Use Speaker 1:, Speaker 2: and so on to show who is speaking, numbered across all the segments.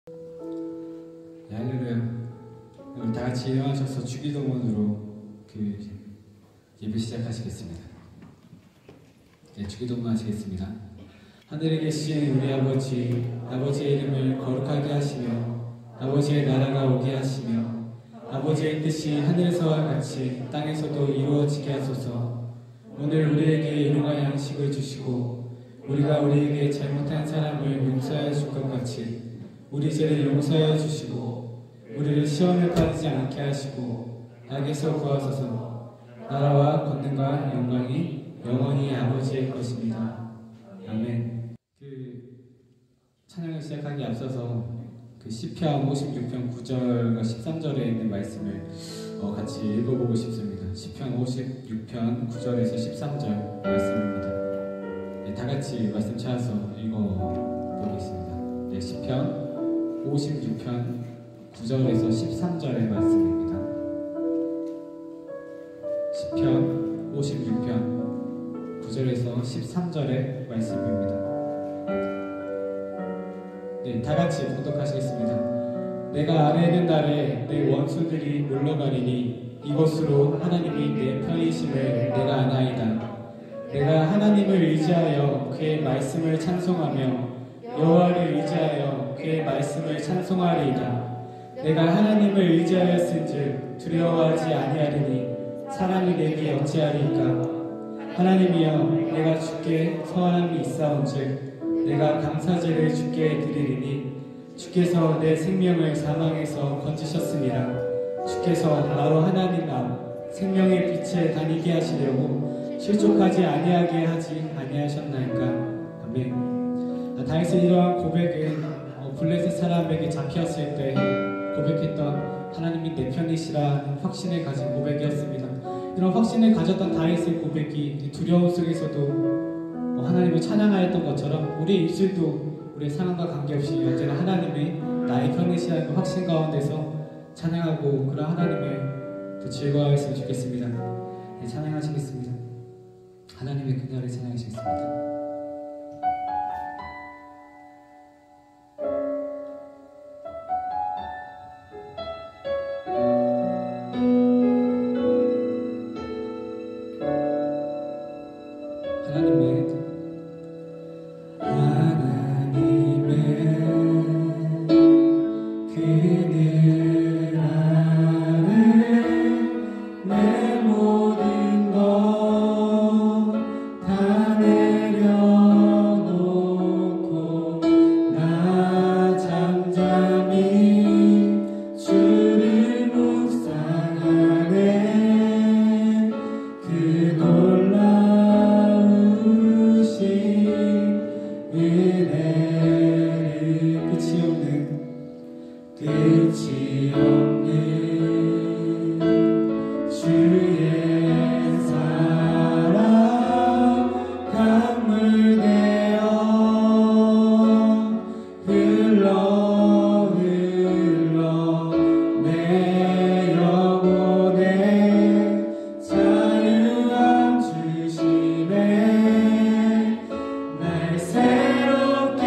Speaker 1: 네, 할렐루야. 우리 다 같이 일어나셔서 주기도문으로 예배 시작하시겠습니다. 네, 주기도문 하시겠습니다. 하늘에 계신 우리 아버지, 아버지의 이름을 거룩하게 하시며 아버지의 나라가 오게 하시며 아버지의 뜻이 하늘에서와 같이 땅에서도 이루어지게 하소서. 오늘 우리에게 일용할 양식을 주시고 우리가 우리에게 잘못한 사람을 용서하여 줄 것 같이 우리 죄를 용서하여 주시고 우리를 시험에 빠지지 않게 하시고 악에서 구하소서. 나라와 권능과 영광이 영원히 아버지의 것입니다. 아멘. 찬양을 시작하기 앞서서 시편 56편 9절과 13절에 있는 말씀을 같이 읽어보고 싶습니다. 시편 56편 9절에서 13절 말씀입니다. 네, 다 같이 말씀 찾아서 읽어보겠습니다. 네, 시편 56편 9절에서 13절의 말씀입니다. 시편 56편 9절에서 13절의 말씀입니다. 네, 다 같이 봉독하시겠습니다. 내가 아래 있는 날에 내 원수들이 물러가리니 이것으로 하나님이 내 편이심을 내가 아나이다. 내가 하나님을 의지하여 그의 말씀을 찬송하며 여호와를 의지하여 그의 말씀을 찬송하리이다. 내가 하나님을 의지하였은즉 두려워하지 아니하리니 사람이 내게 어찌하리이까. 하나님이여, 내가 주께 서원함이 있사온즉 내가 감사제를 주께 드리리니 주께서 내 생명을 사망에서 건지셨습니다. 주께서 나로 하나님 앞 생명의 빛에 다니게 하시려고 실족하지 아니하게 하지 아니하셨나이까. 아멘. 다윗의 이러한 고백은 블레셋 사람에게 잡혔을 때 고백했던 하나님이 내 편이시라는 확신을 가진 고백이었습니다. 이런 확신을 가졌던 다윗의 고백이 두려움 속에서도 하나님을 찬양하였던 것처럼 우리의 입술도 우리의 상황과 관계없이 언제나 하나님이 나의 편이시라는 확신 가운데서 찬양하고 그런 하나님을 더 즐거워했으면 좋겠습니다. 네, 찬양하시겠습니다. 하나님의 그날을 찬양하시겠습니다.
Speaker 2: 새롭게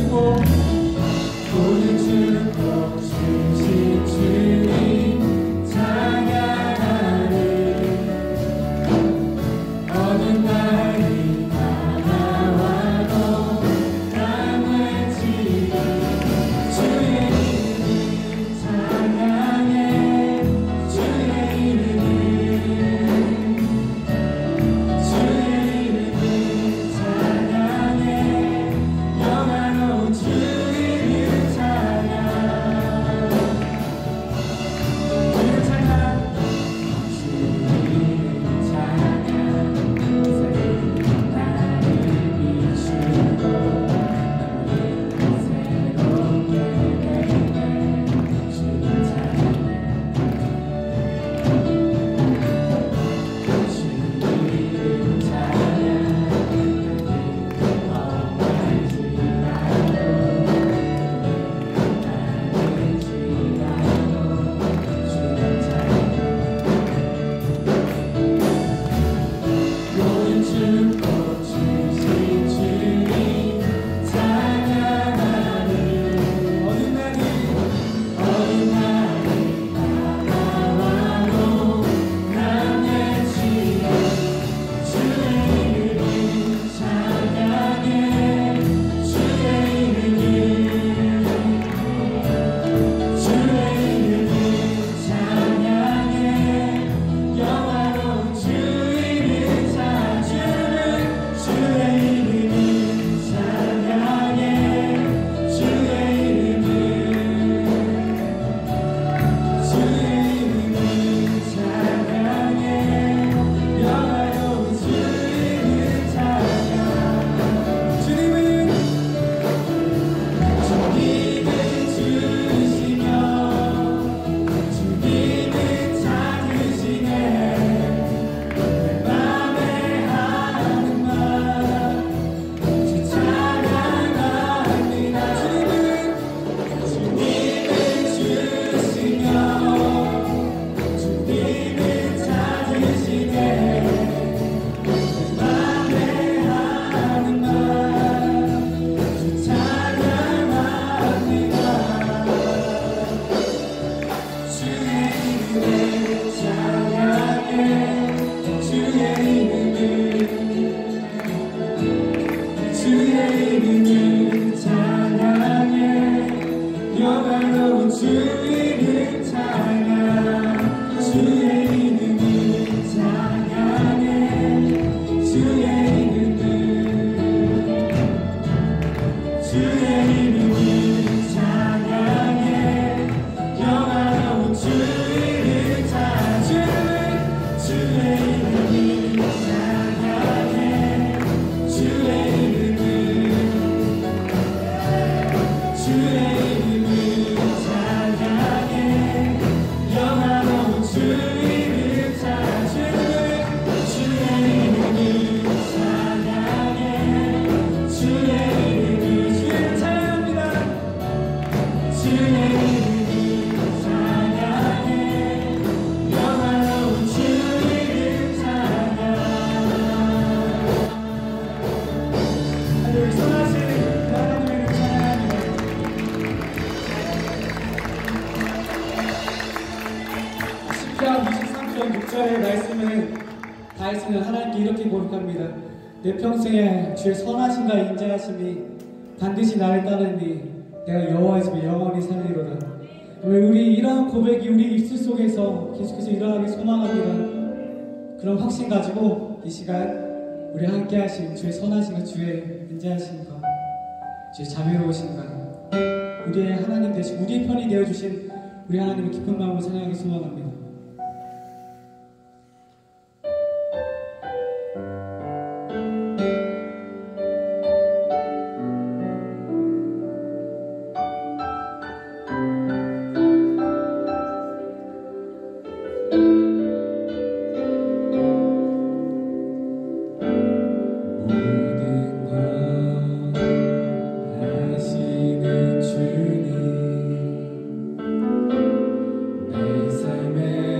Speaker 1: 주시고 모든 축복 주신 주님 찬양하리. 어느 날이 다가와도 난 외치리 주의 이름 찬양해. 주의 이름 찬양해. 영화로운 주 이름 찬양. 주 찬양. 주 이름 찬양. 새로운 나를 비추고 나를 새롭게 되네. 주님 찬양. 주 이름 찬양. 모든 축복 주신 주님 찬양하리. 어느 날이 다가와도 난 외치리 주의 이름 찬양해. 주의 이름 찬양해. 영화로운 주 이름 찬양. 주의 이름 찬양해. 주의 이름 찬양해. 영화로운 주 이름 찬양. 주님은 주시며 주님은 찾으시네. 내 맘에 하는 말 주 찬양합니다. 주님은 주시며 주님은 찾으시네. 내 맘에 하는 말 주 찬양합니다. 주의 이름 찬양해. 주의 이름 찬양해. 영화로운 주 이름 찬양. 주의 이름 찬양해. 주의 이름 찬양해. 영화로운 주 이름 찬양. 주의 이름 찬양해. 주의 이름 찬양해. 영화로운 주 이름 찬양. 주의 이름 찬양해. 주의 이름 찬양합니다. 주의 이름 찬양해. 영화로운 주 이름 찬양. 하늘 선하신 하나님의 이름 찬양합니다. 시편 23편 6절의 말씀은 다윗은 하나님께 이렇게 고백합니다. 내 평생에 주의 선하심과 인자하심이 반드시 나를 따르니 내가 여호와의 집에 영원히 살리로다. 우리 이러한 고백이 우리 입술 속에서 계속해서 일어나기 소망합니다. 그런 확신 가지고 이 시간 우리 함께 하신 주의 선하심과 주의 인자하심과 주의 자비로우심과 우리의 하나님 되신 우리의 편이 되어주신 우리 하나님의 깊은 마음으로 찬양하기 소망합니다. 주님 내 삶의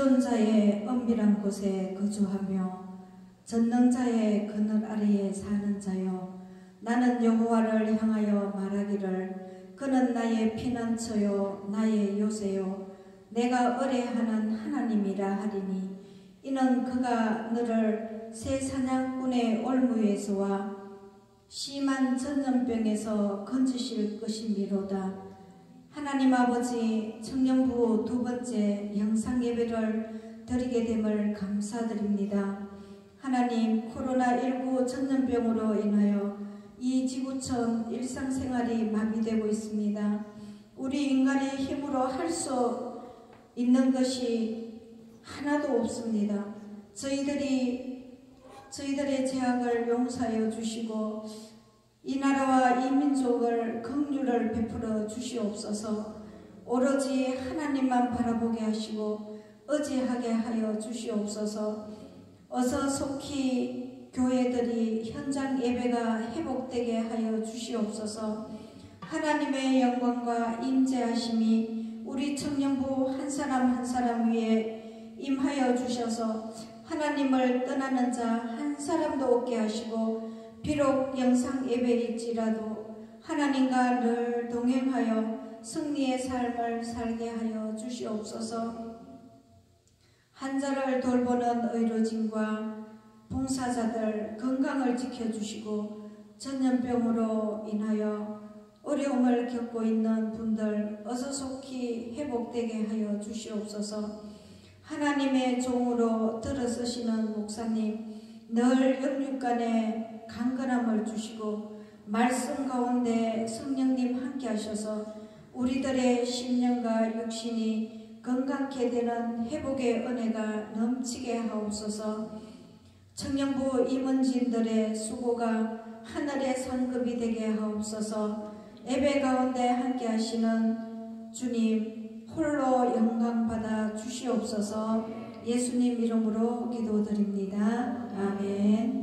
Speaker 2: 지존자의 은밀한 곳에 거주하며 전능자의 그늘 아래에 사는 자여, 나는 여호와를 향하여 말하기를 그는 나의 피난처요 나의 요새요 내가 의뢰하는 하나님이라 하리니, 이는 그가 너를 새 사냥꾼의 올무에서와 심한 전염병에서 건지실 것이미로다. 하나님 아버지, 청년부 두 번째 영상 예배를 드리게 됨을 감사드립니다. 하나님, 코로나19 전염병으로 인하여 이 지구촌 일상생활이 마비되고 있습니다. 우리 인간의 힘으로 할 수 있는 것이 하나도 없습니다. 저희들의 죄악을 용서하여 주시고 이 나라와 이 민족을 긍휼을 베풀어 주시옵소서. 오로지 하나님만 바라보게 하시고 의지하게 하여 주시옵소서. 어서 속히 교회들이 현장 예배가 회복되게 하여 주시옵소서. 하나님의 영광과 임재하심이 우리 청년부 한 사람 한 사람 위에 임하여 주셔서 하나님을 떠나는 자 한 사람도 없게 하시고, 비록 영상 예배일지라도 하나님과 늘 동행하여 승리의 삶을 살게 하여 주시옵소서. 환자를 돌보는 의료진과 봉사자들 건강을 지켜주시고, 전염병으로 인하여 어려움을 겪고 있는 분들 어서 속히 회복되게 하여 주시옵소서. 하나님의 종으로 들어서시는 목사님, 늘 영육간에 강건함을 주시고 말씀 가운데 성령님 함께 하셔서 우리들의 심령과 육신이 건강케 되는 회복의 은혜가 넘치게 하옵소서. 청년부 임원진들의 수고가 하늘의 상급이 되게 하옵소서. 예배 가운데 함께 하시는 주님 홀로 영광 받아 주시옵소서. 예수님 이름으로 기도드립니다. 아멘.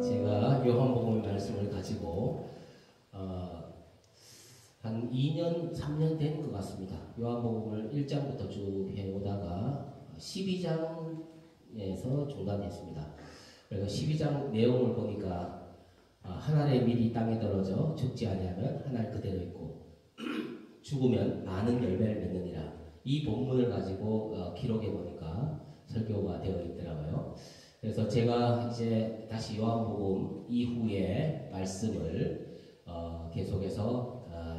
Speaker 3: 제가 요한복음 말씀을 가지고 한 2년, 3년 된 것 같습니다. 요한복음을 1장부터 쭉 해오다가 12장에서 중단했습니다. 그래서 12장 내용을 보니까 하늘의 밀이 땅에 떨어져 죽지 아니하면 하늘 그대로 있고 죽으면 많은 열매를 맺느니라. 이 본문을 가지고 기록해 보니까 설교가 되어 있더라고요. 그래서 제가 이제 다시 요한복음 이후의 말씀을 계속해서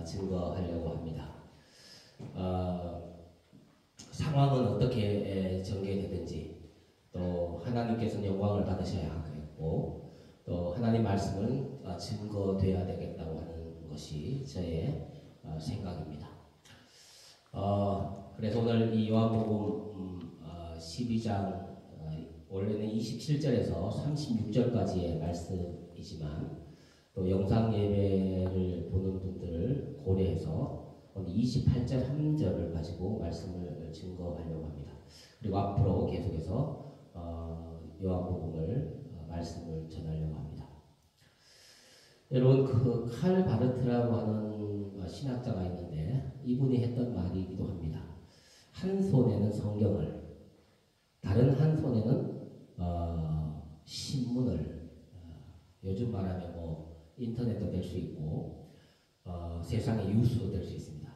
Speaker 3: 증거하려고 합니다. 상황은 어떻게 전개되든지 또 하나님께서는 영광을 받으셔야 하겠고 또 하나님 말씀은 증거되어야 되겠다고 하는 것이 저의 생각입니다. 그래서 오늘 이 요한복음 12장 원래는 27절에서 36절까지의 말씀이지만 또 영상 예배를 보는 분들을 고려해서 오늘 28절 3절을 가지고 말씀을 증거하려고 합니다. 그리고 앞으로 계속해서 요한복음을 말씀을 전하려고 합니다. 여러분, 그 칼 바르트라고 하는 신학자가 있는데 이분이 했던 말이기도 합니다. 한 손에는 성경을, 다른 한 손에는 신문을, 요즘 말하면 뭐 인터넷도 될 수 있고 세상의 뉴스도 될 수 있습니다.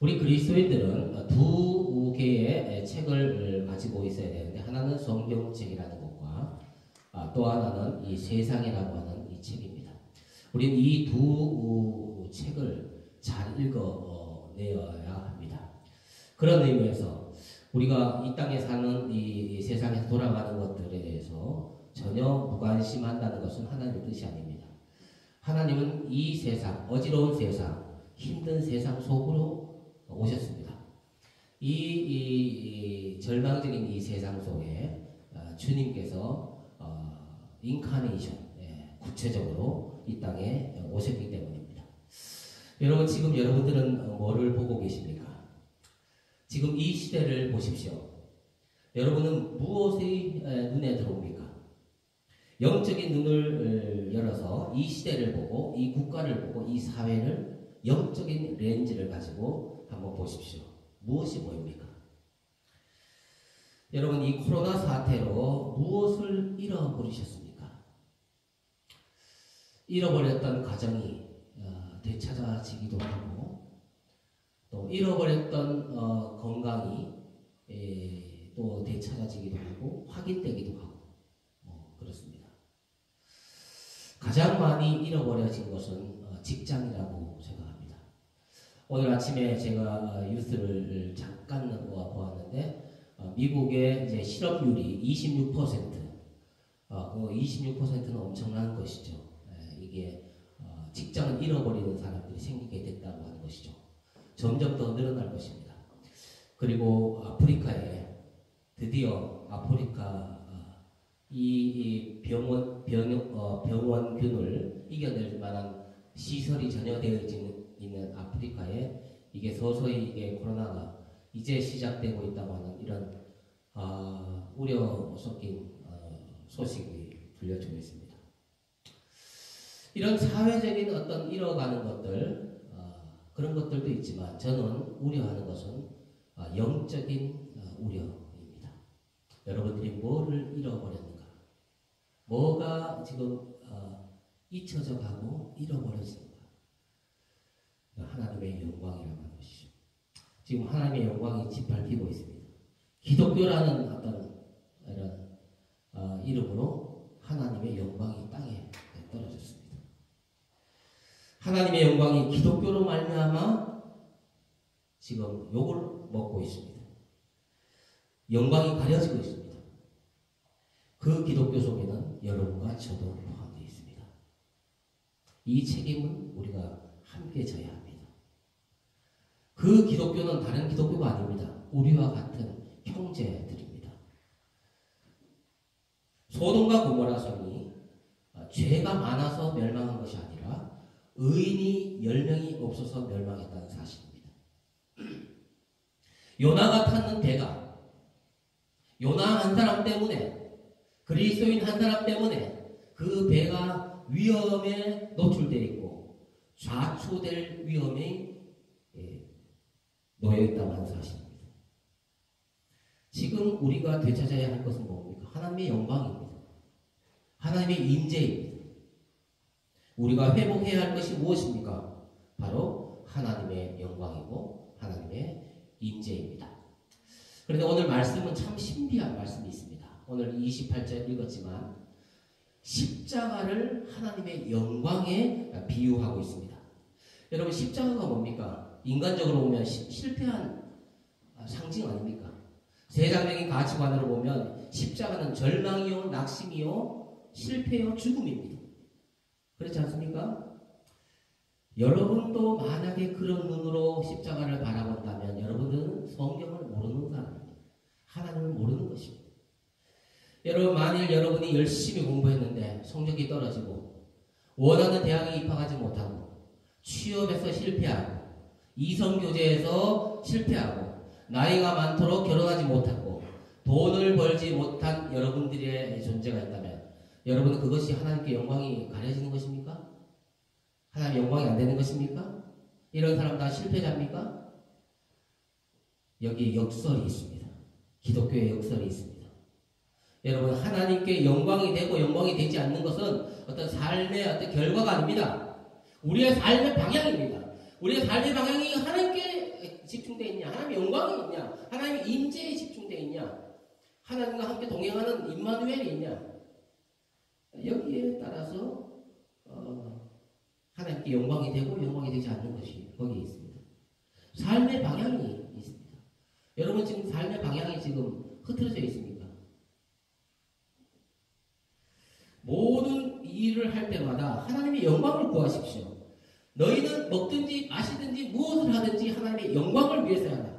Speaker 3: 우리 그리스도인들은 두 개의 책을 가지고 있어야 되는데, 하나는 성경책이라는 것과 또 하나는 이 세상이라고 하는 이 책입니다. 우리는 이 두 책을 잘 읽어내어야 합니다. 그런 의미에서 우리가 이 땅에 사는 이 세상에서 돌아가는 것들에 대해서 전혀 무관심한다는 것은 하나님의 뜻이 아닙니다. 하나님은 이 세상, 어지러운 세상, 힘든 세상 속으로 오셨습니다. 이 절망적인 이 세상 속에 주님께서 인카네이션, 구체적으로 이 땅에 오셨기 때문입니다. 여러분 지금 여러분들은 뭐를 보고 계십니까? 지금 이 시대를 보십시오. 여러분은 무엇이 눈에 들어옵니까? 영적인 눈을 열어서 이 시대를 보고 이 국가를 보고 이 사회를 영적인 렌즈를 가지고 한번 보십시오. 무엇이 보입니까? 여러분 이 코로나 사태로 무엇을 잃어버리셨습니까? 잃어버렸던 가정이 되찾아지기도 하고 또 잃어버렸던 건강이 또 되찾아지기도 하고 확인되기도 하고 그렇습니다. 가장 많이 잃어버려진 것은 직장이라고 생각합니다. 오늘 아침에 제가 뉴스를 잠깐 보았는데 미국의 이제 실업률이 26%, 그 26%는 엄청난 것이죠. 이게 직장을 잃어버리는 사람들이 생기게 됐다고 하는 것이죠. 점점 더 늘어날 것입니다. 그리고 아프리카에 드디어 아프리카 이 병원균을 이겨낼 만한 시설이 전혀 되어 있는 아프리카에 이게 서서히 이게 코로나가 이제 시작되고 있다고 하는 이런 우려 섞인 소식이 들려주고 있습니다. 이런 사회적인 어떤 잃어가는 것들 그런 것들도 있지만 저는 우려하는 것은 영적인 우려입니다. 여러분들이 뭐를 잃어버렸는가? 뭐가 지금 잊혀져 가고 잃어버려지는가? 하나님의 영광이라는 것이죠. 지금 하나님의 영광이 짓밟히고 있습니다. 기독교라는 어떤 이런 이름으로 하나님의 영광이 땅에 떨어졌습니다. 하나님의 영광이 기독교로 말미암아 지금 욕을 먹고 있습니다. 영광이 가려지고 있습니다. 그 기독교 속에는 여러분과 저도 포함되어 있습니다. 이 책임은 우리가 함께 져야 합니다. 그 기독교는 다른 기독교가 아닙니다. 우리와 같은 형제들입니다. 소돔과 고모라 성이 죄가 많아서 멸망한 것이 아니라 의인이 10명이 없어서 멸망했다는 사실입니다. 요나가 탔는 배가 요나 한 사람 때문에 그리스도인 한 사람 때문에 그 배가 위험에 노출되어 있고 좌초될 위험에 놓여 있다고 하는 사실입니다. 지금 우리가 되찾아야 할 것은 뭡니까? 하나님의 영광입니다. 하나님의 임재입니다. 우리가 회복해야 할 것이 무엇입니까? 바로 하나님의 영광이고 하나님의 임재입니다. 그런데 오늘 말씀은 참 신비한 말씀이 있습니다. 오늘 28절 읽었지만 십자가를 하나님의 영광에 비유하고 있습니다. 여러분 십자가가 뭡니까? 인간적으로 보면 실패한 상징 아닙니까? 세상적인 가치관으로 보면 십자가는 절망이요, 낙심이요, 실패요, 죽음입니다. 그렇지 않습니까? 여러분도 만약에 그런 눈으로 십자가를 바라본다면 여러분들은 성경을 모르는 사람입니다. 하나님을 모르는 것입니다. 여러분 만일 여러분이 열심히 공부했는데 성적이 떨어지고 원하는 대학에 입학하지 못하고 취업에서 실패하고 이성교제에서 실패하고 나이가 많도록 결혼하지 못하고 돈을 벌지 못한 여러분들의 존재가 있다면 여러분은 그것이 하나님께 영광이 가려지는 것입니까? 하나님의 영광이 안 되는 것입니까? 이런 사람 다 실패자입니까? 여기에 역설이 있습니다. 기독교의 역설이 있습니다. 여러분 하나님께 영광이 되고 영광이 되지 않는 것은 어떤 삶의 어떤 결과가 아닙니다. 우리의 삶의 방향입니다. 우리의 삶의 방향이 하나님께 집중되어 있냐, 하나님의 영광이 있냐, 하나님의 임재에 집중되어 있냐, 하나님과 함께 동행하는 임마누엘이 있냐, 여기에 따라서 하나님께 영광이 되고 영광이 되지 않는 것이 거기에 있습니다. 삶의 방향이 있습니다. 여러분 지금 삶의 방향이 지금 흐트러져 있습니까? 모든 일을 할 때마다 하나님의 영광을 구하십시오. 너희는 먹든지 마시든지 무엇을 하든지 하나님의 영광을 위해서 한다.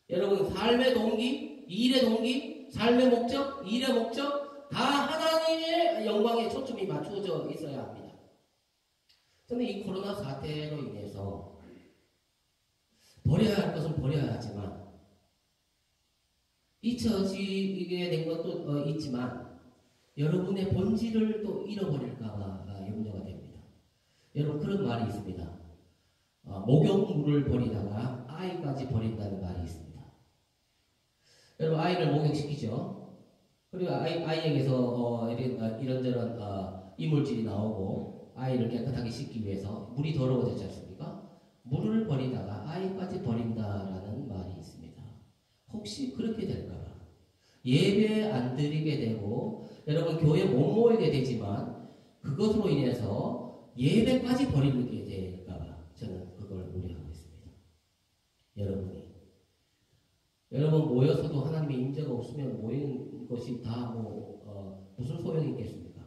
Speaker 3: 여러분 삶의 동기, 일의 동기, 삶의 목적, 일의 목적 다 하나님의 영광에 초점이 맞춰져 있어야 합니다. 저는 이 코로나 사태로 인해서 버려야 할 것은 버려야 하지만 잊혀지게 된 것도 있지만 여러분의 본질을 또 잃어버릴까봐 염려가 됩니다. 여러분 그런 말이 있습니다. 목욕물을 버리다가 아이까지 버린다는 말이 있습니다. 여러분 아이를 목욕시키죠. 그리고 아이에게서 이런저런 이물질이 나오고 아이를 깨끗하게 씻기 위해서 물이 더러워졌지 않습니까? 물을 버리다가 아이까지 버린다라는 말이 있습니다. 혹시 그렇게 될까봐 예배 안 드리게 되고 여러분 교회 못 모이게 되지만 그것으로 인해서 예배까지 버리게 될까봐 저는 그걸 우려하고 있습니다. 여러분 모여서도 하나님의 임재가 없으면 모이는 것이 다 무슨 소용이 있겠습니까?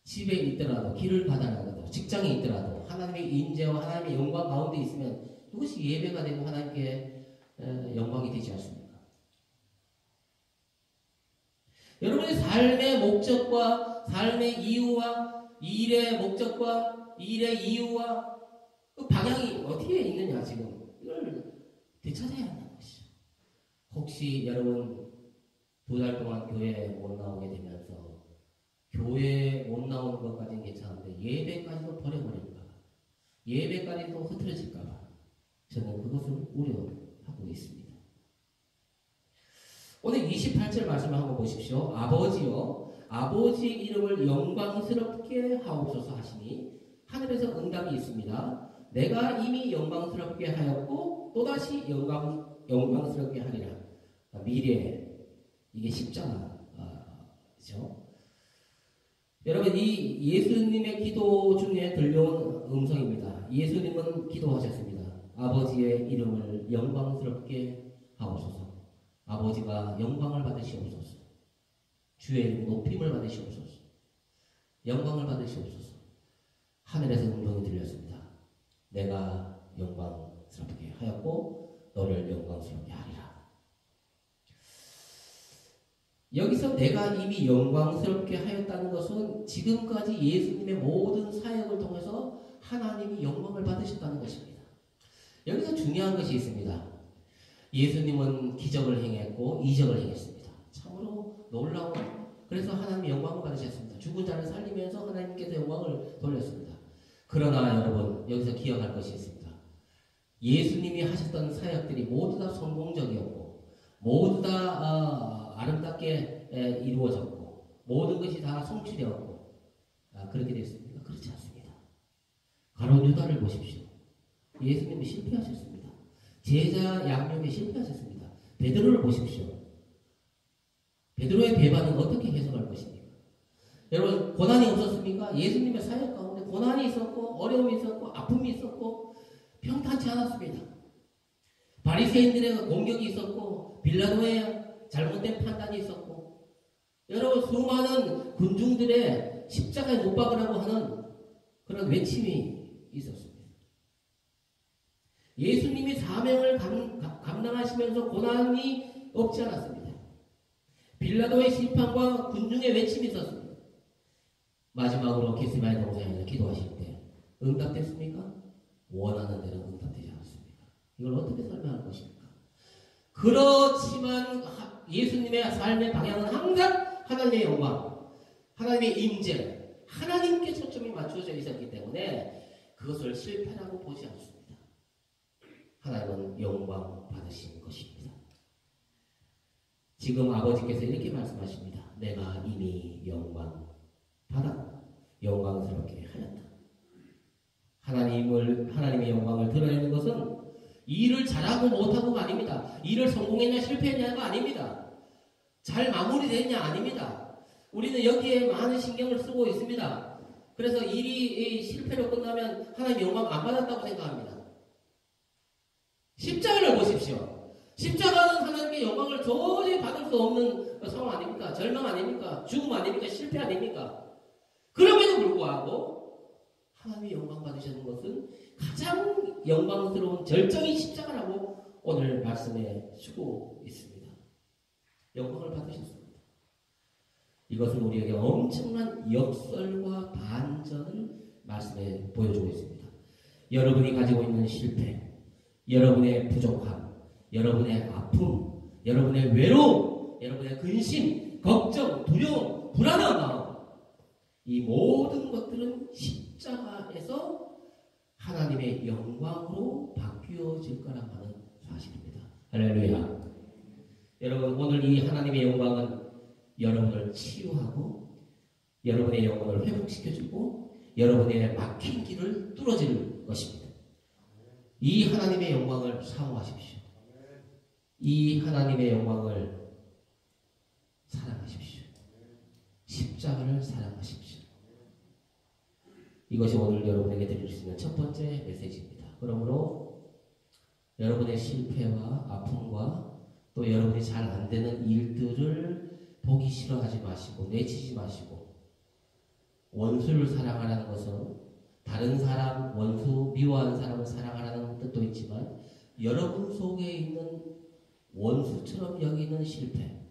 Speaker 3: 집에 있더라도 길을 가다라도 직장에 있더라도 하나님의 임재와 하나님의 영광 가운데 있으면 그것이 예배가 되고 하나님께 영광이 되지 않습니까? 여러분의 삶의 목적과 삶의 이유와 일의 목적과 일의 이유와 그 방향이 어디에 있느냐 지금 이걸 되찾아야 한다는 것이죠. 혹시 여러분 2달 동안 교회에 못 나오게 되면서 교회에 못 나오는 것까지는 괜찮은데 예배까지도 버려버릴까 예배까지도 흐트러질까 저는 그것을 우려하고 있습니다. 오늘 28절 말씀을 한번 보십시오. 아버지여 아버지 이름을 영광스럽게 하옵소서 하시니 하늘에서 응답이 있습니다. 내가 이미 영광스럽게 하였고 또다시 영광스럽게 하리라. 미래 이게 십자가죠. 여러분 이 예수님의 기도 중에 들려온 음성입니다. 예수님은 기도하셨습니다. 아버지의 이름을 영광스럽게 하옵소서. 아버지가 영광을 받으시옵소서. 주의 이름 높임을 받으시옵소서. 영광을 받으시옵소서. 하늘에서 음성이 들렸습니다. 내가 영광스럽게 하였고 너를 영광스럽게 하리라. 여기서 내가 이미 영광스럽게 하였다는 것은 지금까지 예수님의 모든 사역을 통해서 하나님이 영광을 받으셨다는 것입니다. 여기서 중요한 것이 있습니다. 예수님은 기적을 행했고 이적을 행했습니다. 참으로 놀라운 그래서 하나님의 영광을 받으셨습니다. 죽은 자를 살리면서 하나님께서 영광을 돌렸습니다. 그러나 여러분 여기서 기억할 것이 있습니다. 예수님이 하셨던 사역들이 모두 다 성공적이었고 모두 다 아름답게 이루어졌고 모든 것이 다 성취되었고 그렇게 됐습니까? 그렇지 않습니다. 가룟 유다를 보십시오. 예수님이 실패하셨습니다. 제자 양육에 실패하셨습니다. 베드로를 보십시오. 베드로의 배반은 어떻게 해석할 것입니까? 여러분 고난이 없었습니까? 예수님의 사역 가운데 고난이 있었고 어려움이 있었고 아픔이 있었고 평탄치 않았습니다. 바리새인들의 공격이 있었고 빌라도의 잘못된 판단이 있었고 여러분 수많은 군중들의 십자가에 못 박으라고 하는 그런 외침이 있었습니다. 예수님이 사명을 감당하시면서 고난이 없지 않았습니다. 빌라도의 심판과 군중의 외침이 있었습니다. 마지막으로 겟세마네 동산에서 기도하실 때 응답됐습니까? 원하는 대로 응답되지 않았습니까? 이걸 어떻게 설명할 것입니까? 그렇지만 예수님의 삶의 방향은 항상 하나님의 영광, 하나님의 임재, 하나님께 초점이 맞춰져 있었기 때문에 그것을 실패라고 보지 않습니다. 하나님은 영광 받으신 것입니다. 지금 아버지께서 이렇게 말씀하십니다. 내가 이미 영광 받았다. 영광스럽게 하였다. 하나님의 영광을 드러내는 것은 일을 잘하고 못하고가 아닙니다. 일을 성공했냐 실패했냐가 아닙니다. 잘 마무리됐냐 아닙니다. 우리는 여기에 많은 신경을 쓰고 있습니다. 그래서 일이 실패로 끝나면 하나님 영광 안 받았다고 생각합니다. 십자가를 보십시오. 십자가는 하나님께 영광을 도저히 받을 수 없는 상황 아닙니까? 절망 아닙니까? 죽음 아닙니까? 실패 아닙니까? 그럼에도 불구하고 하나님의 영광 받으시는 것은 가장 영광스러운 절정의 십자가라고 오늘 말씀에 주고 있습니다. 영광을 받으셨습니다. 이것은 우리에게 엄청난 역설과 반전을 말씀에 보여주고 있습니다. 여러분이 가지고 있는 실패, 여러분의 부족함, 여러분의 아픔, 여러분의 외로움, 여러분의 근심, 걱정, 두려움, 불안한 마음, 이 모든 것들은 십자가에서 하나님의 영광으로 바뀌어질 거라고 하는 사실입니다. 할렐루야. 여러분, 오늘 이 하나님의 영광은 여러분을 치유하고 여러분의 영혼을 회복시켜주고 여러분의 막힌 길을 뚫어줄 것입니다. 이 하나님의 영광을 사모하십시오. 이 하나님의 영광을 사랑하십시오. 십자가를 사랑하십시오. 이것이 오늘 여러분에게 드릴 수 있는 첫 번째 메시지입니다. 그러므로 여러분의 실패와 아픔과 또 여러분이 잘 안 되는 일들을 보기 싫어하지 마시고 내치지 마시고, 원수를 사랑하라는 것은 다른 사람, 원수, 미워하는 사람을 사랑하라는 뜻도 있지만 여러분 속에 있는 원수처럼 여기는 실패,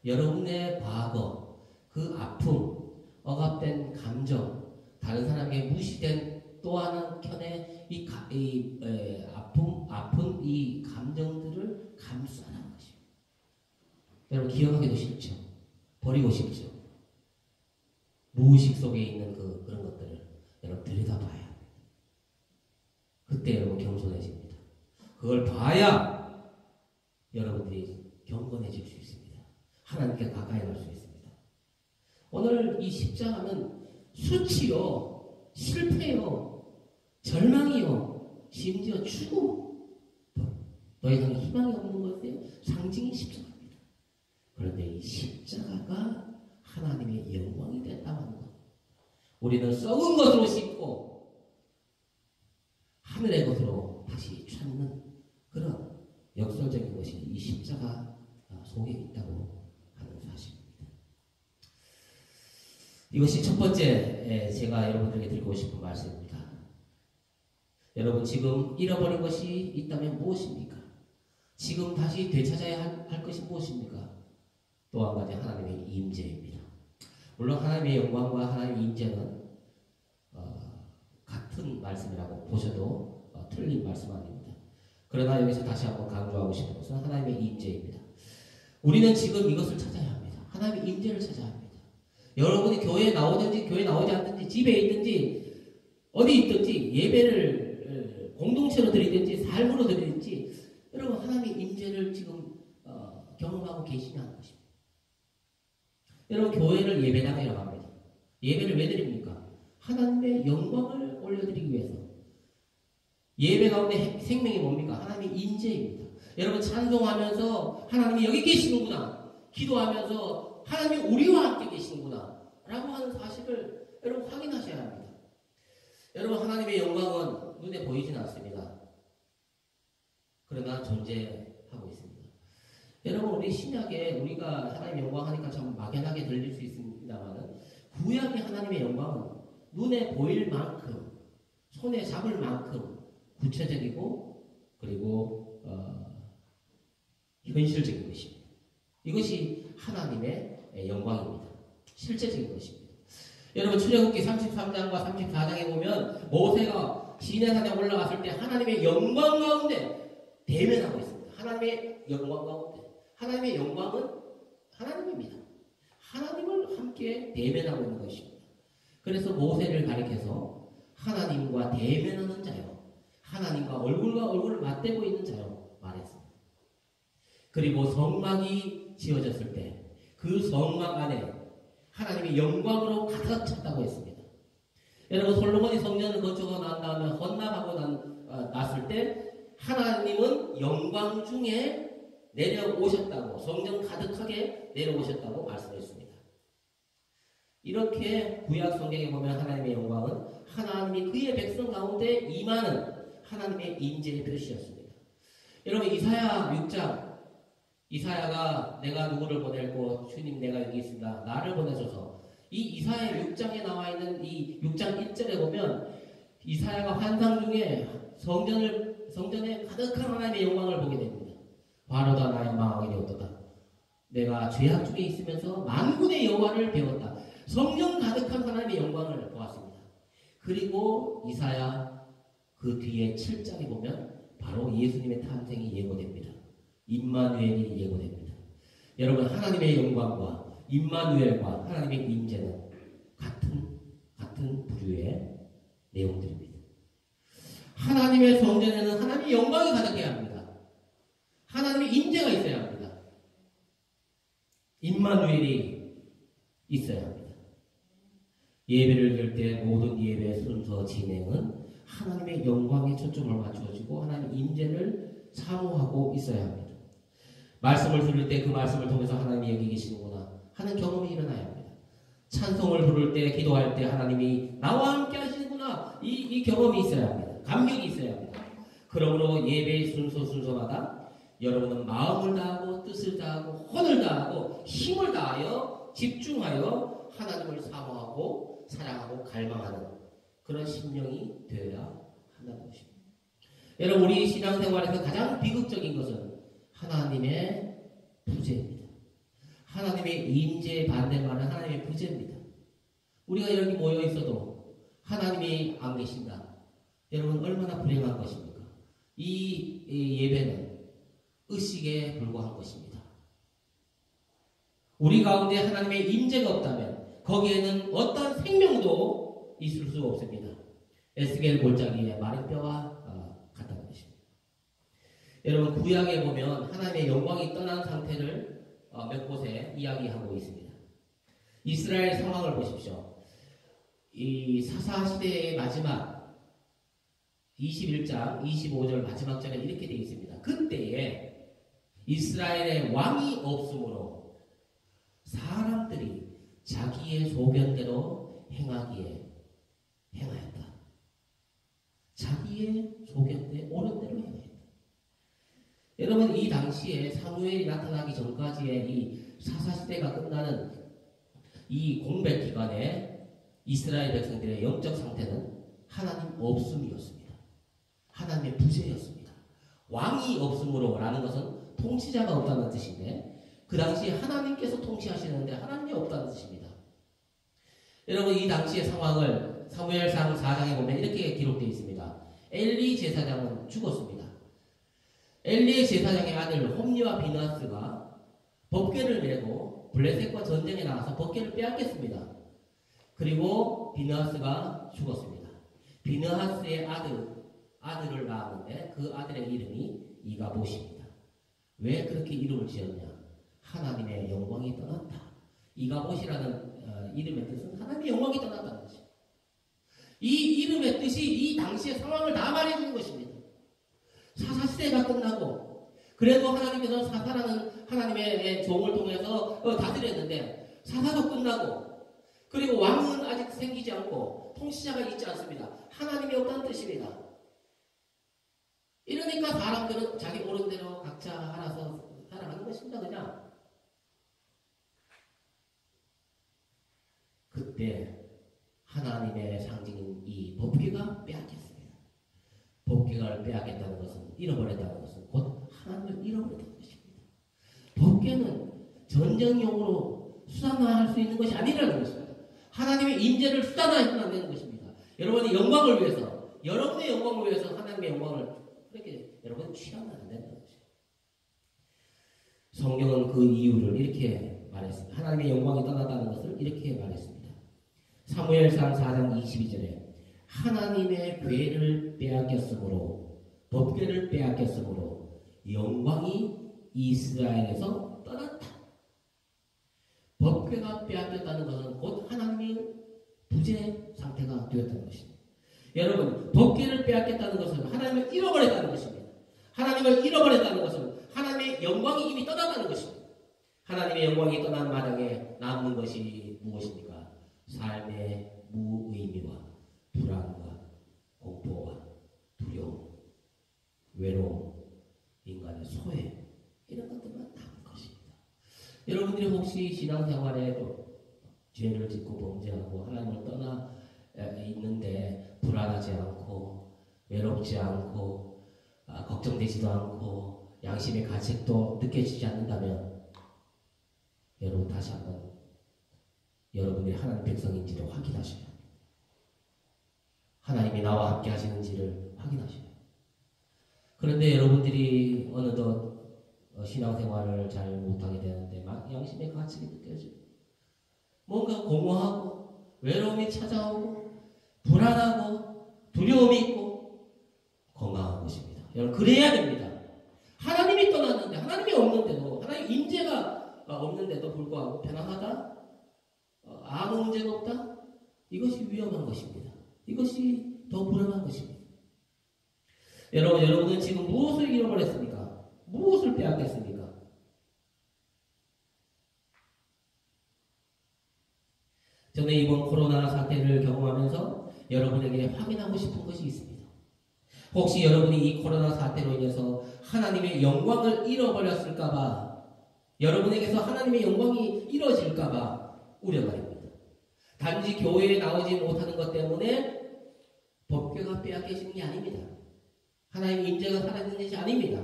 Speaker 3: 여러분의 과거, 그 아픔, 억압된 감정, 다른 사람에게 무시된 또 한편의 아픈 이 감정들을 감수하는 것이에요. 여러분, 기억하기도 싫죠. 버리고 싶죠. 무의식 속에 있는 그런 것들을 여러분 들여다봐야 합니다. 그때 여러분 겸손해집니다. 그걸 봐야 여러분들이 경건해질 수 있습니다. 하나님께 가까이 갈 수 있습니다. 오늘 이 십자가는 수치요, 실패요, 절망이요, 심지어 죽음, 더 이상 희망이 없는 것의 상징이 십자가입니다. 그런데 이 십자가가 하나님의 영광이 됐다고 하는 것. 우리는 썩은 것으로 씹고 하늘의 것으로 다시 찾는 그런 역설적인 것이 이 십자가 속에 있다고 하는 사실입니다. 이것이 첫 번째 제가 여러분들에게 드리고 싶은 말씀입니다. 여러분, 지금 잃어버린 것이 있다면 무엇입니까? 지금 다시 되찾아야 할 것이 무엇입니까? 또 한 가지, 하나님의 임재입니다. 물론 하나님의 영광과 하나님의 임재는 같은 말씀이라고 보셔도 틀린 말씀 아닙니다. 그러나 여기서 다시 한번 강조하고 싶은 것은 하나님의 임재입니다. 우리는 지금 이것을 찾아야 합니다. 하나님의 임재를 찾아야 합니다. 여러분이 교회에 나오든지 교회에 나오지 않든지 집에 있든지 어디 있든지 예배를 공동체로 드리든지 삶으로 드리든지 여러분 하나님의 임재를 지금 경험하고 계시냐 하는 것입니다. 여러분, 교회를 예배당이라고 합니다. 예배를 왜 드립니까? 하나님의 영광을 올려드리기 위해서. 예배 가운데 생명이 뭡니까? 하나님의 임재입니다. 여러분, 찬송하면서 하나님이 여기 계시는구나, 기도하면서 하나님이 우리와 함께 계시는구나 라고 하는 사실을 여러분 확인하셔야 합니다. 여러분, 하나님의 영광은 눈에 보이진 않습니다. 그러나 존재하고 있습니다. 여러분, 우리 신약에 우리가 하나님의 영광 하니까 참 막연하게 들릴 수 있습니다만, 구약의 하나님의 영광은 눈에 보일 만큼, 손에 잡을 만큼 구체적이고 그리고 현실적인 것입니다. 이것이 하나님의 영광입니다. 실제적인 것입니다. 여러분, 출애굽기 33장과 34장에 보면 모세가 시내산에 올라갔을 때 하나님의 영광 가운데 대면하고 있습니다. 하나님의 영광 가운데. 하나님의 영광은 하나님입니다. 하나님을 함께 대면하고 있는 것입니다. 그래서 모세를 가리켜서 하나님과 대면하는 자요, 하나님과 얼굴과 얼굴을 맞대고 있는 자요 말했습니다. 그리고 성막이 지어졌을 때 그 성막 안에 하나님의 영광으로 가득 찼다고 했습니다. 여러분, 솔로몬이 성전을 건축하고 난 다음에 헌납하고 났을 때 하나님은 영광 중에 내려오셨다고, 성전 가득하게 내려오셨다고 말씀했습니다. 이렇게 구약 성경에 보면 하나님의 영광은 하나님이 그의 백성 가운데 임하는 하나님의 임재의 표시였습니다. 여러분, 이사야 6장, 이사야가 내가 누구를 보낼고 주님 내가 여기 있습니다, 나를 보내소서. 이 이사야 6장에 나와 있는 이 6장 1절에 보면 이사야가 환상 중에 성전에 가득한 하나님의 영광을 보게 됩니다. 바로다 나의 마음이 되었도다. 내가 죄악 중에 있으면서 만군의 여호와를 배웠다. 성령 가득한 하나님의 영광을 보았습니다. 그리고 이사야 그 뒤에 7장에 보면 바로 예수님의 탄생이 예고됩니다. 임마누엘이 예고됩니다. 여러분, 하나님의 영광과 임마누엘과 하나님의 임재는 같은 부류의 내용들입니다. 하나님의 성전에는 하나님의 영광이 가득해야 합니다. 하나님의 임재가 있어야 합니다. 임마누엘이 있어야 합니다. 예배를 드릴 때 모든 예배 순서 진행은 하나님의 영광에 초점을 맞춰지고 하나님의 임재를 사모하고 있어야 합니다. 말씀을 들을 때 그 말씀을 통해서 하나님이 여기 계시는구나 하는 경험이 일어나야 합니다. 찬송을 부를 때, 기도할 때 하나님이 나와 함께 하시는구나 이 경험이 있어야 합니다. 감격이 있어야 합니다. 그러므로 예배의 순서마다 여러분은 마음을 다하고 뜻을 다하고 혼을 다하고 힘을 다하여 집중하여 하나님을 사모하고 사랑하고 갈망하는 그런 심령이 되어야 한다는 것입니다. 여러분, 우리 신앙생활에서 가장 비극적인 것은 하나님의 부재입니다. 하나님의 임재에 반대말은 하나님의 부재입니다. 우리가 여기 모여 있어도 하나님이 안 계신다. 여러분, 얼마나 불행한 것입니까? 이 예배는 의식에 불과한 것입니다. 우리 가운데 하나님의 임재가 없다면 거기에는 어떤 생명도 있을 수 없습니다. 에스겔 골짜기에 마른 뼈와 같다는 것입니다. 여러분, 구약에 보면 하나님의 영광이 떠난 상태를 몇 곳에 이야기하고 있습니다. 이스라엘 상황을 보십시오. 이 사사시대의 마지막 21장 25절 마지막 절에 이렇게 되어 있습니다. 그때에 이스라엘의 왕이 없으므로 사람들이 자기의 소견대로 행하였다. 자기의 소견대 옳은 대로 행하였다. 여러분, 이 당시에 사무엘이 나타나기 전까지의 이 사사시대가 끝나는 이 공백 기간에 이스라엘 백성들의 영적 상태는 하나님 없음이었습니다. 하나님의 부재였습니다. 왕이 없음으로 라는 것은 통치자가 없다는 뜻인데 그 당시에 하나님께서 통치하시는데 하나님이 없다는 뜻입니다. 여러분, 이 당시의 상황을 사무엘상 4장에 보면 이렇게 기록되어 있습니다. 엘리 제사장은 죽었습니다. 엘리의 제사장의 아들 홈리와 비느하스가 법궤를 메고 블레셋과 전쟁에 나가서 법궤를 빼앗겼습니다. 그리고 비느하스가 죽었습니다. 비느하스의 아들을 낳았는데 그 아들의 이름이 이가봇입니다. 왜 그렇게 이름을 지었냐? 하나님의 영광이 떠났다. 이가봇이라는 이름의 뜻은 하나님의 영광이 떠났다는 것입니다. 이 이름의 뜻이 이 당시의 상황을 다 말해주는 것입니다. 사사시대가 끝나고 그래도 하나님께서 사사라는 하나님의 종을 통해서 다스렸는데 사사도 끝나고 그리고 왕은 아직 생기지 않고 통치자가 있지 않습니다. 하나님이 없다는 뜻입니다. 이러니까 사람들은 자기 옳은 대로 각자 알아서 살아가는 것입니다. 그냥 그때 하나님의 상징인 이 법궤가 빼앗겼습니다. 법궤를 빼앗겼다는 것은 잃어버렸다는 것은 곧 하나님을 잃어버렸다는 것입니다. 법궤는 전쟁용으로 수단화할 수 있는 것이 아니라는 것입니다. 하나님의 임재를 수단화해서는 안 되는 것입니다. 여러분의 영광을 위해서, 여러분의 영광을 위해서 하나님의 영광을 그렇게 여러분 취하면 안 된다는 것이죠. 성경은 그 이유를 이렇게 말했습니다. 하나님의 영광이 떠났다는 것을 이렇게 말했습니다. 사무엘상 4장 22절에 하나님의 궤를 빼앗겼으므로 법궤를 빼앗겼으므로 영광이 이스라엘에서 떠났다. 법궤가 빼앗겼다는 것은 곧 하나님의 부재 상태가 되었다는 것입니다. 여러분, 법궤를 빼앗겼다는 것은 하나님을 잃어버렸다는 것입니다. 하나님을 잃어버렸다는 것은 하나님의 영광이 이미 떠났다는 것입니다. 하나님의 영광이 떠난 마당에 남는 것이 무엇입니까? 삶의 무의미와 불안과 공포와 두려움, 외로움, 인간의 소외 이런 것들만 남은 것입니다. 여러분들이 혹시 신앙생활에 죄를 짓고 범죄하고 하나님을 떠나 있는데 불안하지 않고 외롭지 않고 걱정되지도 않고 양심의 가책도 느껴지지 않는다면 여러분 다시 한번 여러분이 하나님 백성인지를 확인하셔야 합니다. 나와 함께 하시는지를 확인하셔요. 그런데 여러분들이 어느덧 신앙생활을 잘 못하게 되는데 막 양심의 가책이 느껴져요. 뭔가 공허하고 외로움이 찾아오고 불안하고 두려움이 있고 건강한 것입니다. 여러분 그래야 됩니다. 하나님이 떠났는데 하나님이 없는데도 하나님 임재가 없는데도 불구하고 편안하다? 아무 문제가 없다? 이것이 위험한 것입니다. 이것이 더 불안한 것입니다. 여러분은 지금 무엇을 잃어버렸습니까? 무엇을 빼앗겼습니까? 저는 이번 코로나 사태를 경험하면서 여러분에게 확인하고 싶은 것이 있습니다. 혹시 여러분이 이 코로나 사태로 인해서 하나님의 영광을 잃어버렸을까봐, 여러분에게서 하나님의 영광이 잃어질까봐 우려가 됩니다. 단지 교회에 나오지 못하는 것 때문에 법궤가 빼앗겨지는 게 아닙니다. 하나님의 임재가 사라지는 것이 아닙니다.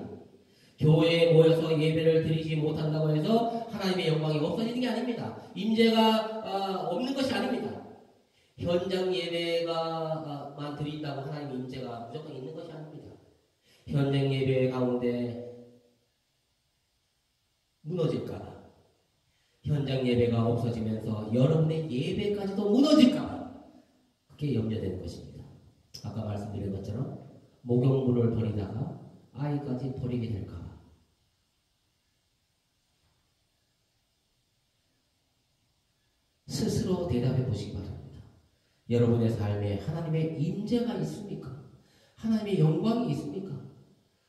Speaker 3: 교회에 모여서 예배를 드리지 못한다고 해서 하나님의 영광이 없어지는 게 아닙니다. 임재가 없는 것이 아닙니다. 현장 예배가만 드린다고 하나님의 임재가 무조건 있는 것이 아닙니다. 현장 예배 가운데 무너질까봐, 현장 예배가 없어지면서 여러분의 예배까지도 무너질까봐 그게 염려되는 것입니다. 아까 말씀드린 것처럼 목욕물을 버리다가 아이까지 버리게 될까봐. 스스로 대답해 보시기 바랍니다. 여러분의 삶에 하나님의 임재가 있습니까? 하나님의 영광이 있습니까?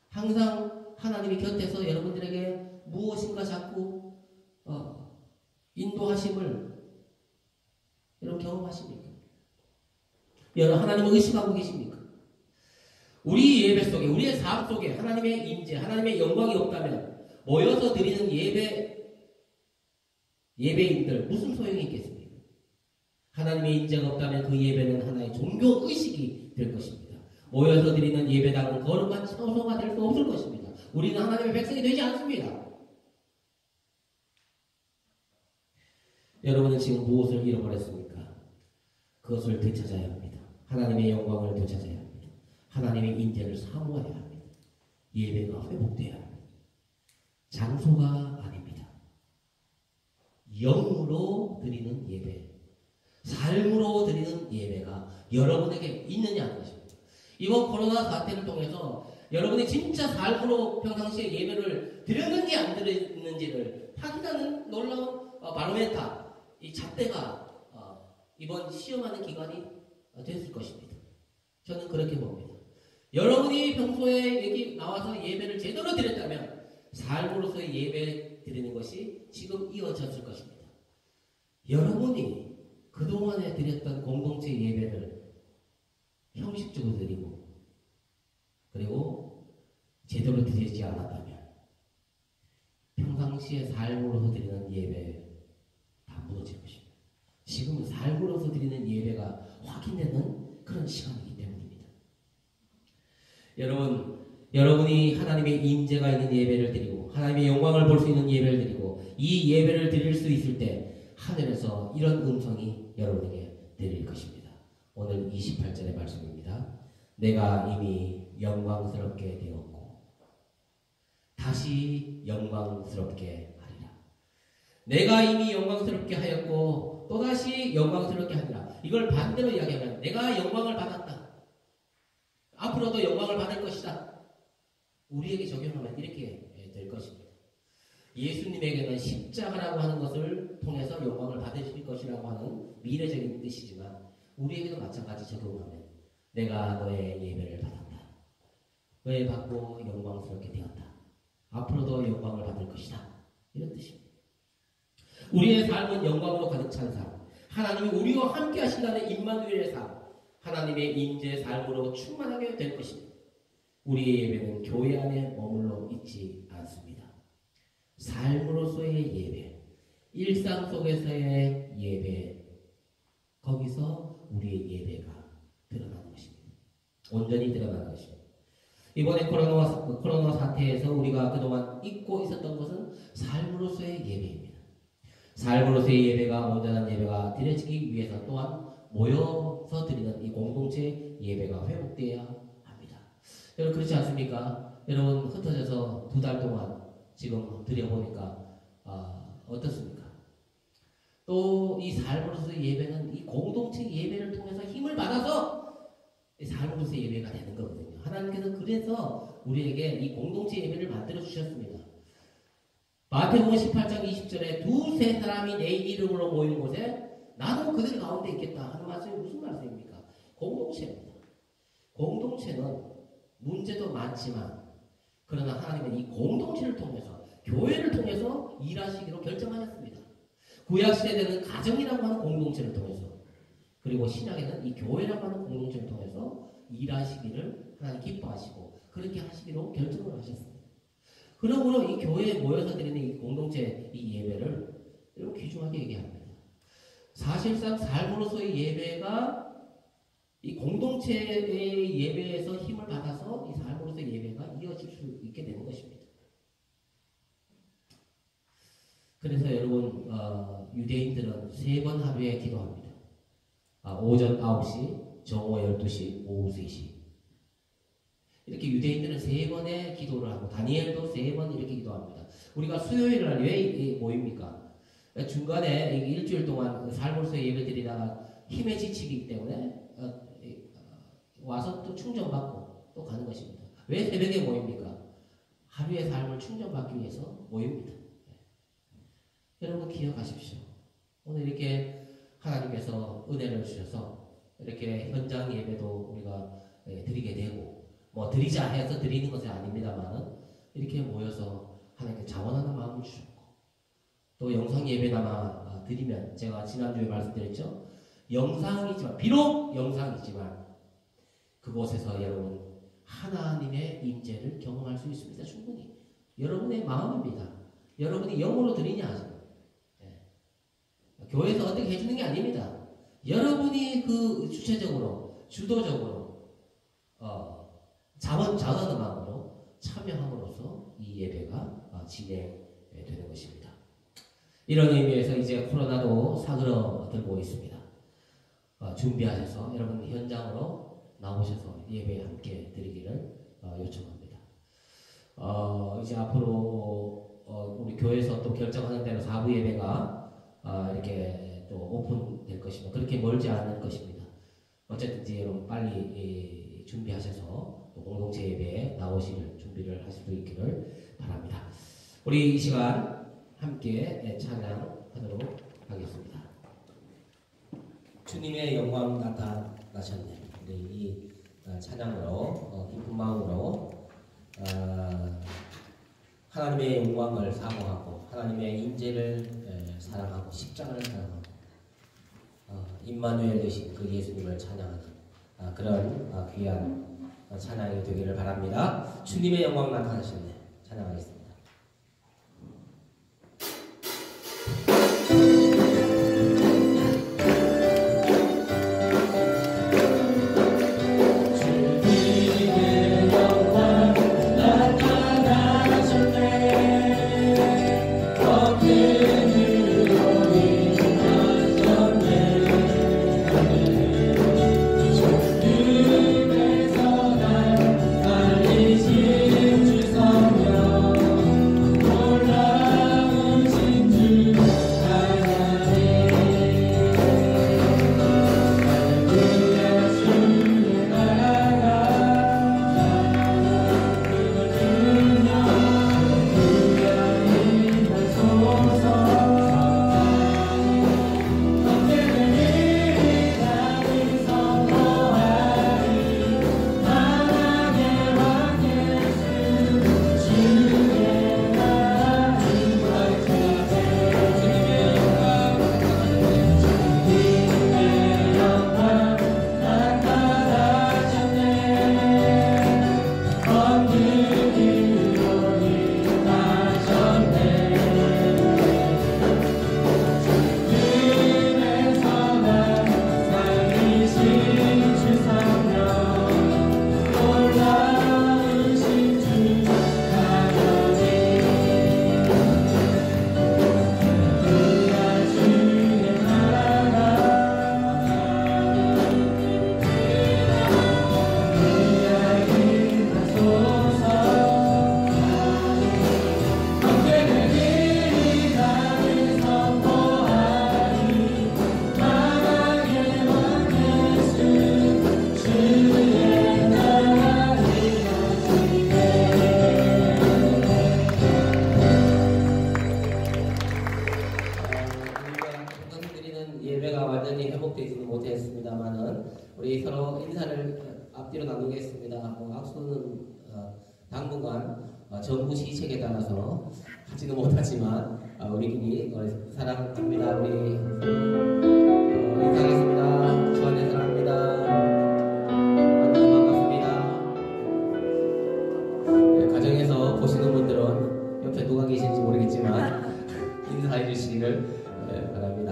Speaker 3: 항상 하나님이 곁에서 여러분들에게 무엇인가 자꾸 인도하심을 여러분 경험하십니까? 여러분 하나님을 의식하고 계십니까? 우리 예배 속에, 우리의 삶 속에 하나님의 임재, 하나님의 영광이 없다면 모여서 드리는 예배인들 무슨 소용이 있겠습니까? 하나님의 임재가 없다면 그 예배는 하나의 종교 의식이 될 것입니다. 모여서 드리는 예배당은 거룩한 처소가 될 수 없을 것입니다. 우리는 하나님의 백성이 되지 않습니다. 여러분은 지금 무엇을 잃어버렸습니까? 그것을 되찾아야 합니다. 하나님의 영광을 되찾아야 합니다. 하나님의 임재를 사모해야 합니다. 예배가 회복돼야 합니다. 장소가 아닙니다. 영으로 드리는 예배, 삶으로 드리는 예배가 여러분에게 있느냐 하는 것입니다. 이번 코로나 사태를 통해서 여러분이 진짜 삶으로 평상시에 예배를 드렸는지 안 드렸는지를 확인하는 놀라운 바로메타, 이 잣대가 이번 시험하는 기간이 됐을 것입니다. 저는 그렇게 봅니다. 여러분이 평소에 여기 나와서 예배를 제대로 드렸다면 삶으로서의 예배 드리는 것이 지금 이어졌을 것입니다. 여러분이 그동안에 드렸던 공동체 예배를 형식적으로 드리고 그리고 제대로 드리지 않았다면 평상시에 삶으로서 드리는 예배 다 무너질 것입니다. 지금은 삶으로서 드리는 예배가 확인되는 그런 시간이기 때문입니다. 여러분이 하나님의 임재가 있는 예배를 드리고 하나님의 영광을 볼 수 있는 예배를 드리고 이 예배를 드릴 수 있을 때 하늘에서 이런 음성이 여러분에게 들릴 것입니다. 오늘 28절의 말씀입니다. 내가 이미 영광스럽게 되었고 다시 영광스럽게 하리라. 내가 이미 영광스럽게 하였고 또다시 영광스럽게 하리라. 이걸 반대로 이야기하면 내가 영광을 받았다. 앞으로도 영광을 받을 것이다. 우리에게 적용하면 이렇게 될 것입니다. 예수님에게는 십자가라고 하는 것을 통해서 영광을 받으실 것이라고 하는 미래적인 뜻이지만 우리에게도 마찬가지 적용하면 내가 너의 예배를 받았다. 너의 받고 영광스럽게 되었다. 앞으로도 영광을 받을 것이다. 이런 뜻입니다. 우리의 삶은 영광으로 가득 찬 삶, 하나님이 우리와 함께 하신다는 임마누엘의 삶, 하나님의 임재 삶으로 충만하게 될 것입니다. 우리의 예배는 교회 안에 머물러 있지 않습니다. 삶으로서의 예배, 일상 속에서의 예배, 거기서 우리의 예배가 드러나는 것입니다. 온전히 드러나는 것입니다. 이번에 코로나 사태에서 우리가 그동안 잊고 있었던 것은 삶으로서의 예배입니다. 삶으로서의 예배가 온전한 예배가 드려지기 위해서 또한 모여서 드리는 이 공동체 예배가 회복되어야 합니다. 여러분 그렇지 않습니까? 여러분 흩어져서 2달 동안 지금 드려보니까 어떻습니까? 또 이 삶으로서의 예배는 이 공동체 예배를 통해서 힘을 받아서 이 삶으로서의 예배가 되는 거거든요. 하나님께서 그래서 우리에게 이 공동체 예배를 만들어 주셨습니다. 마태복음 18장 20절에 두세 사람이 내 이름으로 모이는 곳에 나도 그들 가운데 있겠다 하는 말씀이 무슨 말씀입니까? 공동체입니다. 공동체는 문제도 많지만 그러나 하나님은 이 공동체를 통해서 교회를 통해서 일하시기로 결정하셨습니다. 구약시대에는 가정이라고 하는 공동체를 통해서 그리고 신약에는 이 교회라고 하는 공동체를 통해서 일하시기를 하나님 기뻐하시고 그렇게 하시기로 결정을 하셨습니다. 그러므로 이 교회에 모여서 드리는 이 공동체 이 예배를 여러분 귀중하게 얘기합니다. 사실상 삶으로서의 예배가 이 공동체의 예배에서 힘을 받아서 이 삶으로서의 예배가 이어질 수 있게 되는 것입니다. 그래서 여러분 유대인들은 3번 하루에 기도합니다. 오전 9시, 정오 12시, 오후 3시 이렇게 유대인들은 3번의 기도를 하고 다니엘도 3번 이렇게 기도합니다. 우리가 수요일 날 왜 모입니까? 중간에 일주일 동안 삶으로서의 예배 드리다가 힘에 지치기 때문에 와서 또 충전받고 또 가는 것입니다. 왜 새벽에 모입니까? 하루의 삶을 충전받기 위해서 모입니다. 여러분 기억하십시오. 오늘 이렇게 하나님께서 은혜를 주셔서 이렇게 현장 예배도 우리가 드리게 되고 뭐 드리자 해서 드리는 것은 아닙니다만 이렇게 모여서 하나님께 자원하는 마음을 주셨고 또 영상 예배나마 드리면 제가 지난주에 말씀드렸죠. 영상이지만 비록 영상이지만 그곳에서 여러분 하나님의 임재를 경험할 수 있습니다. 충분히 여러분의 마음입니다. 여러분이 영으로 드리냐 교회에서 어떻게 해주는 게 아닙니다. 여러분이 그 주체적으로 주도적으로 자원하는 마음으로 참여함으로써 이 예배가 진행되는 것입니다. 이런 의미에서 이제 코로나도 사그러들고 있습니다. 준비하셔서 여러분 현장으로 나오셔서 예배에 함께 드리기를 요청합니다. 이제 앞으로 우리 교회에서 또 결정하는 대로 4부 예배가 이렇게 또 오픈될 것이며 그렇게 멀지 않을 것입니다. 어쨌든지 여러분 빨리 준비하셔서 또 공동체 예배에 나오실 준비를 하실 수 있기를 바랍니다. 우리 이 시간 함께 찬양하도록 하겠습니다. 주님의 영광 나타나셨네. 우리 이 찬양으로 기쁜 마음으로 하나님의 영광을 사모하고 하나님의 임재를 사랑하고 십자가를 사랑하고 임마누엘 되신 그 예수님을 찬양하는 그런 귀한 찬양이 되기를 바랍니다. 주님의 영광 나타나셨네. 찬양하겠습니다.
Speaker 1: 주님에서 날 살리신 주 성령
Speaker 3: 모르겠습니다만은 우리 서로 인사를 앞뒤로 나누겠습니다. 악수는 당분간 정부 시책에 따라서 하지는 못하지만 우리끼리 사랑합니다. 우리 인사하겠습니다. 주한의 사랑합니다. 반갑습니다. 네, 가정에서 보시는 분들은 옆에 누가 계신지 모르겠지만 인사해 주시기를 바랍니다.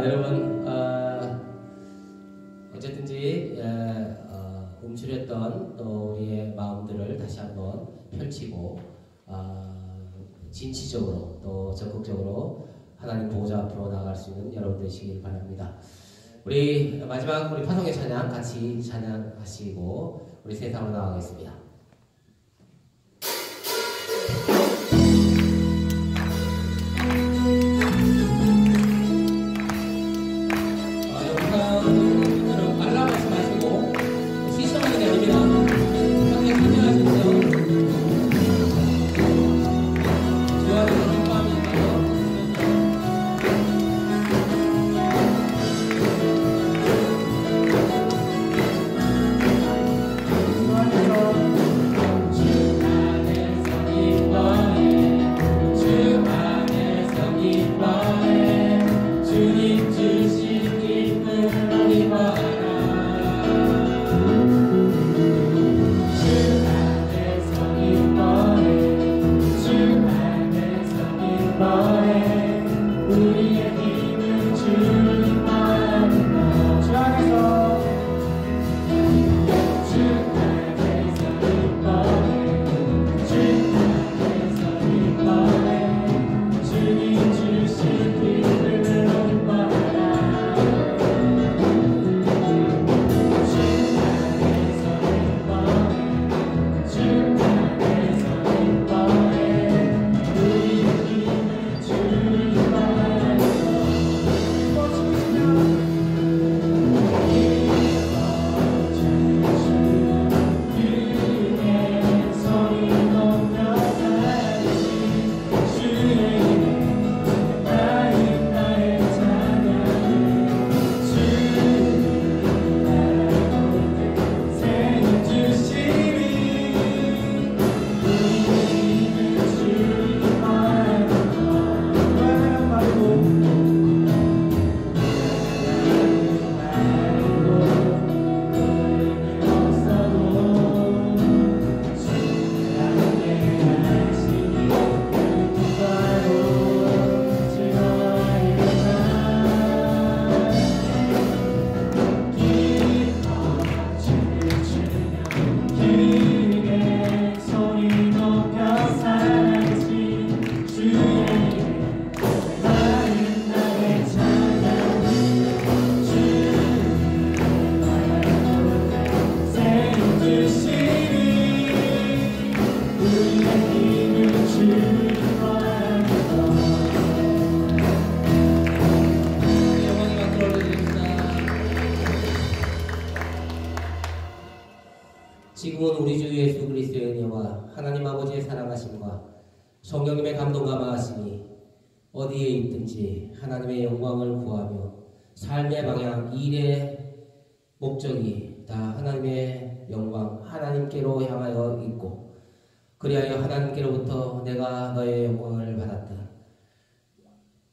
Speaker 3: 여러분 어쨌든지 움츠렸던 또 우리의 마음들을 다시 한번 펼치고 진취적으로 또 적극적으로 하나님 보호자 앞으로 나아갈 수 있는 여러분 되시길 바랍니다. 우리 마지막 우리 파송의 찬양 같이 찬양하시고 우리 세상으로 나가겠습니다. 지금은 우리 주 예수 그리스도의 은혜와 하나님 아버지의 사랑하심과 성령님의 감동과 마하심이 어디에 있든지 하나님의 영광을 구하며 삶의 방향, 일의 목적이 다 하나님의 영광, 하나님께로 향하여 있고 그리하여 하나님께로부터 내가 너의 영광을 받았다.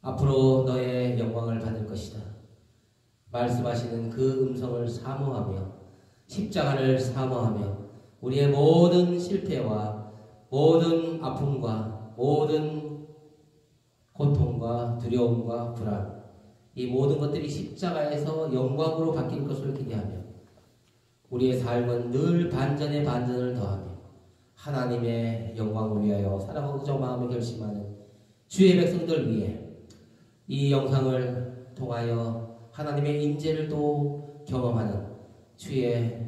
Speaker 3: 앞으로 너의 영광을 받을 것이다. 말씀하시는 그 음성을 사모하며 십자가를 사모하며 우리의 모든 실패와 모든 아픔과 모든 고통과 두려움과 불안 이 모든 것들이 십자가에서 영광으로 바뀔 것을 기대하며 우리의 삶은 늘 반전에 반전을 더하며 하나님의 영광을 위하여 살아가고자 마음을 결심하는 주의 백성들 위해 이 영상을 통하여 하나님의 임재를 또 경험하는 주의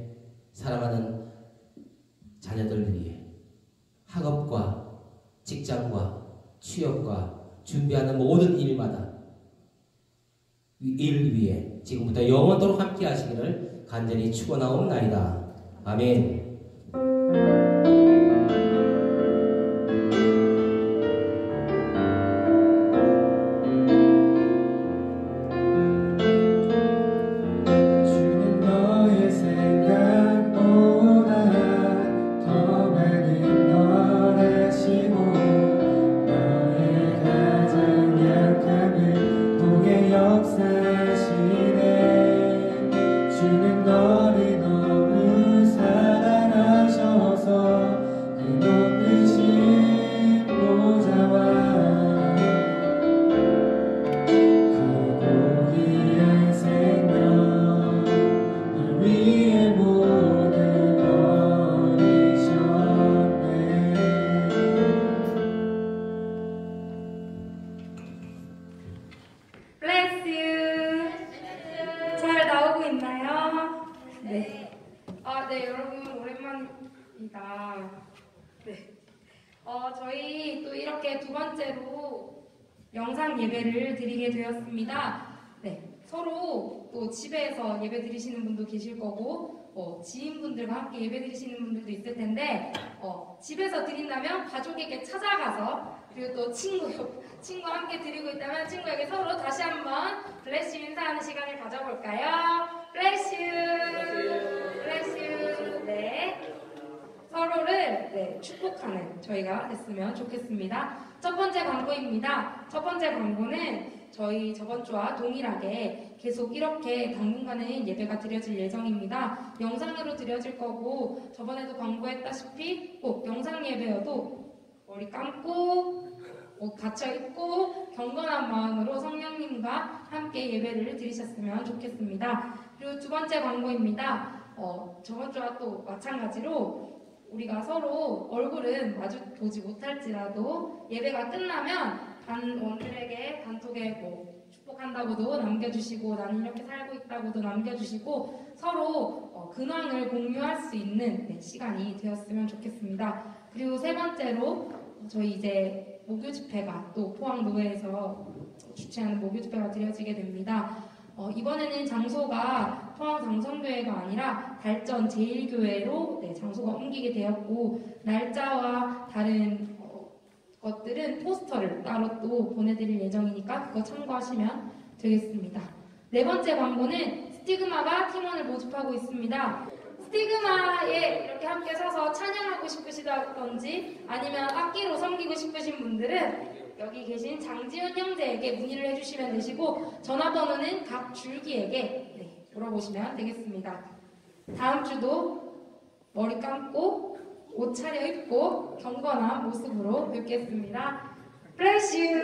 Speaker 3: 사랑하는 자녀들 위해 학업과 직장과 취업과 준비하는 모든 일마다 일 위해 지금부터 영원토록 함께 하시기를 간절히 축원하옵나이다. 아멘.
Speaker 1: 주는 너를 너무 사랑하셔서 끝없으신 보좌와 그 고귀한 생명 널 위해 모두 버리셨네.
Speaker 4: Bless you. 잘 나오고 있나요? 네. 네, 여러분 오랜만입니다. 네. 저희 또 이렇게 두 번째로 영상 예배를 드리게 되었습니다. 네. 서로 또 집에서 예배 드리시는 분도 계실 거고, 지인분들과 함께 예배 드리시는 분들도 있을 텐데, 집에서 드린다면 가족에게 찾아가서, 그리고 또 친구와 함께 드리고 있다면 친구에게 서로 다시 한번 블레스 유 인사하는 시간을 가져볼까요? 블레스 유! 블레스 유! 네. 서로를 축복하는 저희가 됐으면 좋겠습니다. 첫 번째 광고입니다. 첫 번째 광고는 저희 저번 주와 동일하게 계속 이렇게 당분간은 예배가 드려질 예정입니다. 영상으로 드려질 거고, 저번에도 광고했다시피 꼭 영상 예배여도 머리 감고 옷 갖춰 입고 경건한 마음으로 성령님과 함께 예배를 드리셨으면 좋겠습니다. 그리고 두 번째 광고입니다. 저번 주와 또 마찬가지로 우리가 서로 얼굴은 마주 보지 못할지라도 예배가 끝나면 단원들에게 단톡에 축복한다고도 남겨주시고, 나는 이렇게 살고 있다고도 남겨주시고, 서로 근황을 공유할 수 있는 시간이 되었으면 좋겠습니다. 그리고 세 번째로 저희 이제 목요 집회가 또 포항노회에서 주최하는 목요 집회가 드려지게 됩니다. 이번에는 장소가 포항 장성교회가 아니라 달전 제1교회로 장소가 옮기게 되었고, 날짜와 다른 것들은 포스터를 따로 또 보내드릴 예정이니까 그거 참고하시면 되겠습니다. 네 번째 광고는 스티그마가 팀원을 모집하고 있습니다. 스티그마에 이렇게 함께 서서 찬양하고 싶으시다든지 아니면 악기로 섬기고 싶으신 분들은 여기 계신 장지훈 형제에게 문의를 해주시면 되시고, 전화번호는 각 줄기에게 물어보시면 되겠습니다. 다음 주도 머리 감고 옷 차려입고 경건한 모습으로 뵙겠습니다. Bless you!